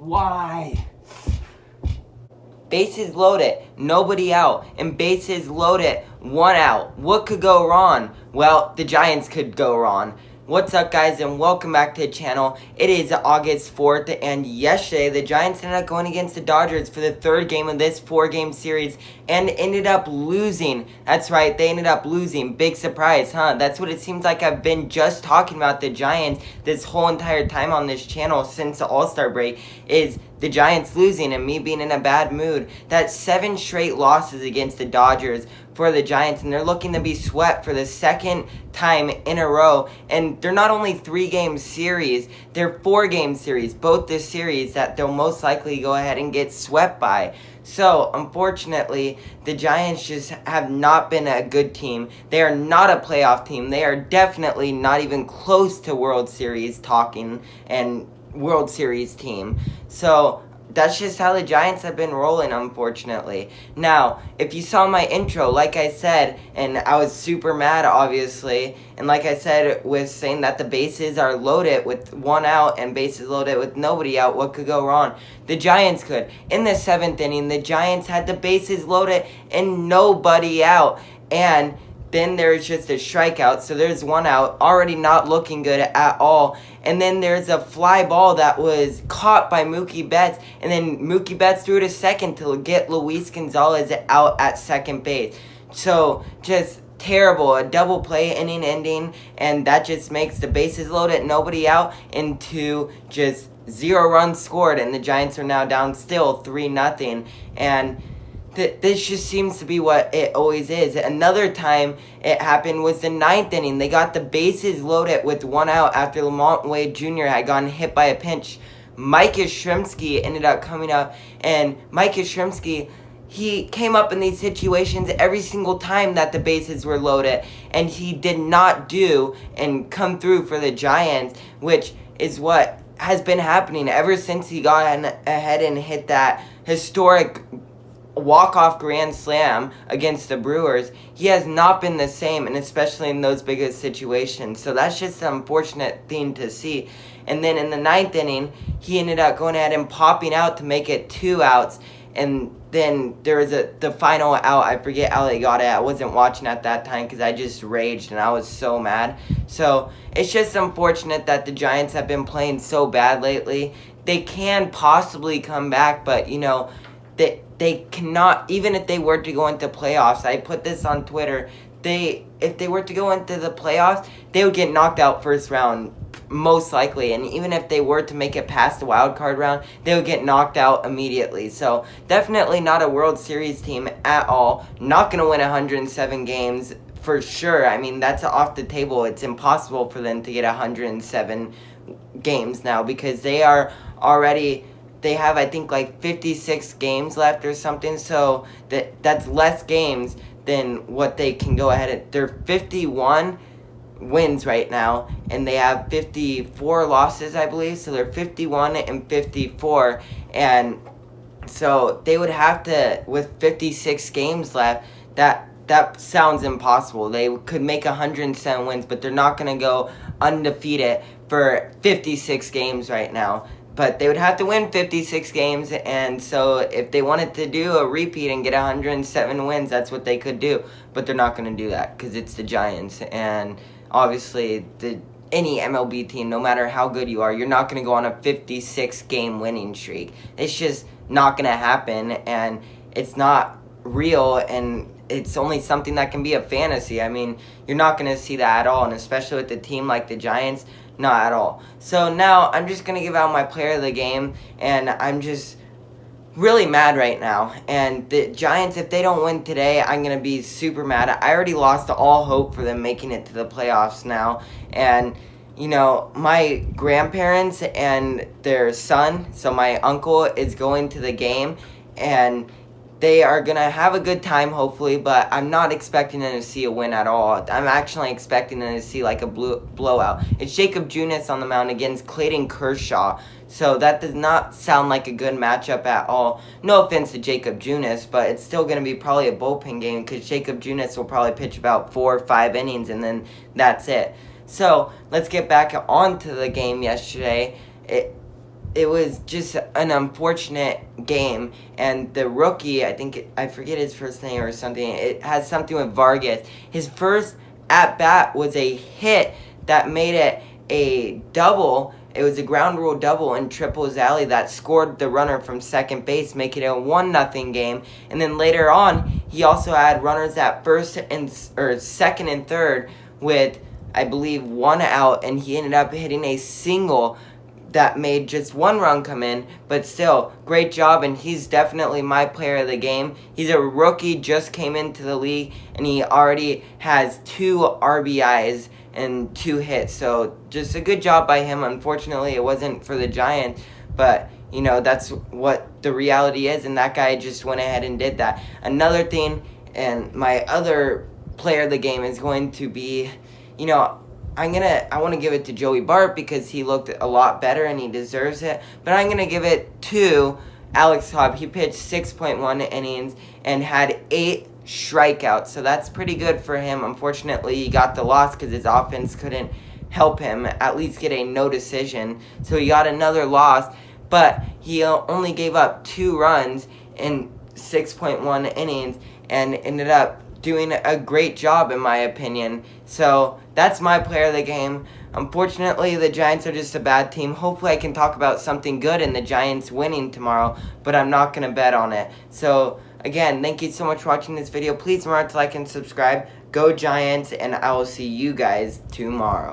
Why? Bases loaded, nobody out, and bases loaded, one out. What could go wrong? Well, the Giants could go wrong. What's up, guys, and welcome back to the channel. It is August 4th, and yesterday the Giants ended up going against the Dodgers for the third game of this four-game series and ended up losing. That's right, they ended up losing. Big surprise, huh? That's what it seems like I've been just talking about the Giants this whole entire time on this channel since the All-Star break, is the Giants losing and me being in a bad mood. That's 7 straight losses against the Dodgers for the Giants, and they're looking to be swept for the second time in a row. And they're not only 3-game series, they're 4-game series, both the series that they'll most likely go ahead and get swept by. So, unfortunately, the Giants just have not been a good team. They are not a playoff team. They are definitely not even close to World Series talking and World Series team. So, that's just how the Giants have been rolling, unfortunately. Now, if you saw my intro, like I said, and I was super mad, obviously, and like I said, with saying that the bases are loaded with one out and bases loaded with nobody out, what could go wrong? The Giants could. In the 7th inning, the Giants had the bases loaded and nobody out, and then there's just a strikeout, so there's one out, already not looking good at all. And then there's a fly ball that was caught by Mookie Betts, and then Mookie Betts threw it to second to get Luis Gonzalez out at second base. So, just terrible, a double play inning ending, and that just makes the bases loaded, nobody out, into just 0 runs scored, and the Giants are now down still 3-0, and this just seems to be what it always is. Another time it happened was the 9th inning. They got the bases loaded with one out after Lamont Wade Jr. had gotten hit by a pinch. Mike Yastrzemski ended up coming up, and Mike Yastrzemski, he came up in these situations every single time that the bases were loaded, and he did not do and come through for the Giants, which is what has been happening ever since he got ahead and hit that historic walk-off grand slam against the Brewers. He has not been the same, and especially in those biggest situations. So that's just an unfortunate thing to see. And then in the 9th inning, he ended up going ahead and popping out to make it 2 outs. And then there was the final out. I forget how they got it. I wasn't watching at that time because I just raged and I was so mad. So it's just unfortunate that the Giants have been playing so bad lately. They can possibly come back, but you know, they cannot. Even if they were to go into playoffs, I put this on Twitter, if they were to go into the playoffs, they would get knocked out first round, most likely. And even if they were to make it past the wild card round, they would get knocked out immediately. So definitely not a World Series team at all. Not going to win 107 games for sure. I mean, that's off the table. It's impossible for them to get 107 games now because they are already... They have, I think, like 56 games left or something, so that's less games than what they can go ahead and... They're 51 wins right now, and they have 54 losses, I believe, so they're 51 and 54, and so they would have to, with 56 games left, that sounds impossible. They could make 107 wins, but they're not going to go undefeated for 56 games right now. But they would have to win 56 games, and so if they wanted to do a repeat and get 107 wins, that's what they could do. But they're not going to do that because it's the Giants, and obviously any MLB team, no matter how good you are, you're not going to go on a 56-game winning streak. It's just not going to happen, and it's not real, and it's only something that can be a fantasy. I mean, you're not going to see that at all, and especially with a team like the Giants, not at all. So now I'm just going to give out my player of the game, and I'm just really mad right now. And the Giants, if they don't win today, I'm going to be super mad. I already lost all hope for them making it to the playoffs now. And, you know, my grandparents and their son, so my uncle, is going to the game, and they are going to have a good time, hopefully, but I'm not expecting them to see a win at all. I'm actually expecting them to see like a blowout. It's Jacob Junis on the mound against Clayton Kershaw, so that does not sound like a good matchup at all. No offense to Jacob Junis, but it's still going to be probably a bullpen game because Jacob Junis will probably pitch about 4 or 5 innings, and then that's it. So let's get back onto the game yesterday. it was just an unfortunate game, and the rookie, I forget his first name or something, it has something with Vargas. His first at-bat was a hit that made it a double. It was a ground rule double in Triples Alley that scored the runner from second base, making it a 1-0 game. And then later on, he also had runners at second and third with, I believe, 1 out, and he ended up hitting a single that made just 1 run come in, but still, great job, and he's definitely my player of the game. He's a rookie, just came into the league, and he already has 2 RBIs and 2 hits, so just a good job by him. Unfortunately, it wasn't for the Giants, but, you know, that's what the reality is, and that guy just went ahead and did that. Another thing, and my other player of the game is going to be, you know, I want to give it to Joey Bart because he looked a lot better and he deserves it. But I'm going to give it to Alex Cobb. He pitched 6.1 innings and had 8 strikeouts. So that's pretty good for him. Unfortunately, he got the loss because his offense couldn't help him at least get a no decision. So he got another loss. But he only gave up 2 runs in 6.1 innings and ended up doing a great job, in my opinion. So that's my player of the game. Unfortunately, the Giants are just a bad team. Hopefully I can talk about something good in the Giants winning tomorrow, but I'm not going to bet on it. So again, thank you so much for watching this video. Please remember to like and subscribe. Go Giants, and I will see you guys tomorrow.